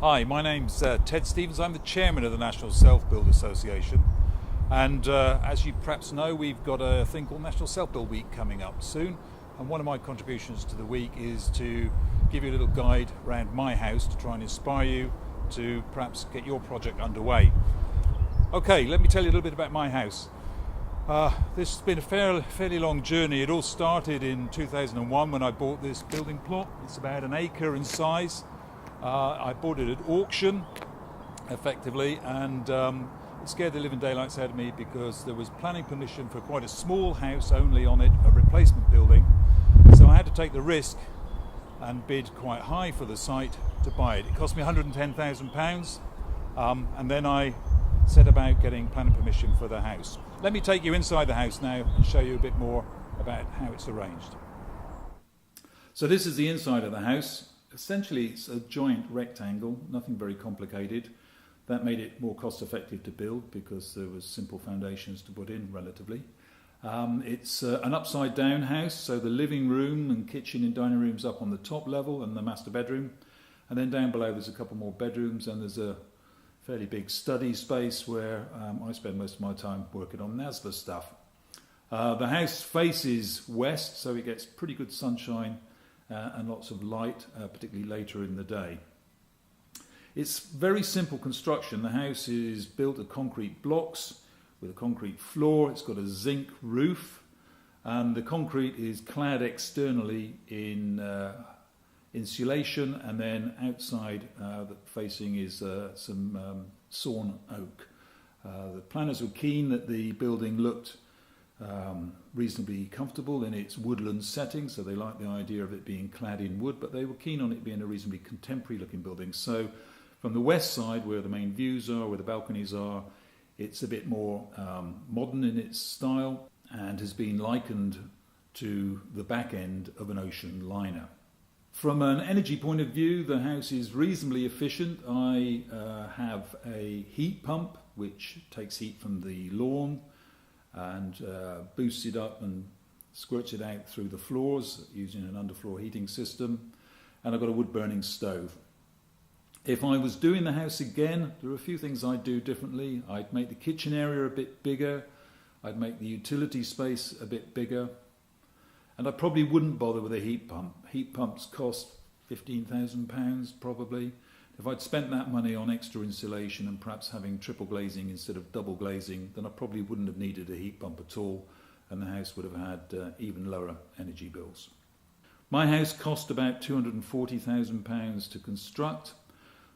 Hi, my name's Ted Stevens. I'm the chairman of the National Self-Build Association, and as you perhaps know, we've got a thing called National Self-Build Week coming up soon, and one of my contributions to the week is to give you a little guide around my house to try and inspire you to perhaps get your project underway. Okay, let me tell you a little bit about my house. This has been a fairly long journey. It all started in 2001 when I bought this building plot. It's about an acre in size. I bought it at auction, effectively, and it scared the living daylights out of me because there was planning permission for quite a small house only on it, a replacement building. So I had to take the risk and bid quite high for the site to buy it. It cost me £110,000, and then I set about getting planning permission for the house. Let me take you inside the house now and show you a bit more about how it's arranged. So this is the inside of the house. Essentially, it's a giant rectangle, nothing very complicated. That made it more cost effective to build because there was simple foundations to put in relatively. It's an upside down house, so the living room and kitchen and dining rooms up on the top level and the master bedroom. And then down below there's a couple more bedrooms and there's a fairly big study space where I spend most of my time working on NaSBA stuff. The house faces west, so it gets pretty good sunshine and lots of light, particularly later in the day. It's very simple construction. The house is built of concrete blocks with a concrete floor. It's got a zinc roof, and the concrete is clad externally in insulation, and then outside facing is some sawn oak. The planners were keen that the building looked reasonably comfortable in its woodland setting, so they liked the idea of it being clad in wood, but they were keen on it being a reasonably contemporary looking building. So from the west side, where the main views are, where the balconies are, it's a bit more modern in its style and has been likened to the back end of an ocean liner. From an energy point of view, the house is reasonably efficient. I have a heat pump which takes heat from the lawn and boosts it up and squirts it out through the floors using an underfloor heating system. And I've got a wood burning stove. If I was doing the house again, there are a few things I'd do differently. I'd make the kitchen area a bit bigger. I'd make the utility space a bit bigger. And I probably wouldn't bother with a heat pump. Heat pumps cost £15,000 probably. If I'd spent that money on extra insulation and perhaps having triple glazing instead of double glazing, then I probably wouldn't have needed a heat pump at all, and the house would have had even lower energy bills. My house cost about £240,000 to construct,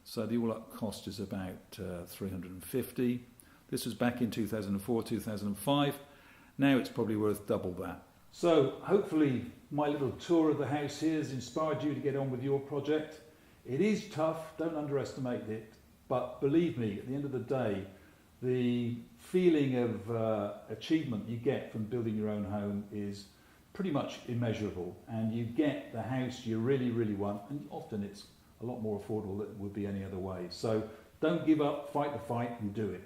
so the all-up cost is about $350,000. This was back in 2004, 2005. Now it's probably worth double that. So hopefully my little tour of the house here has inspired you to get on with your project. It is tough, don't underestimate it, but believe me, at the end of the day, the feeling of achievement you get from building your own home is pretty much immeasurable, and you get the house you really, really want, and often it's a lot more affordable than it would be any other way. So don't give up, fight the fight, and do it.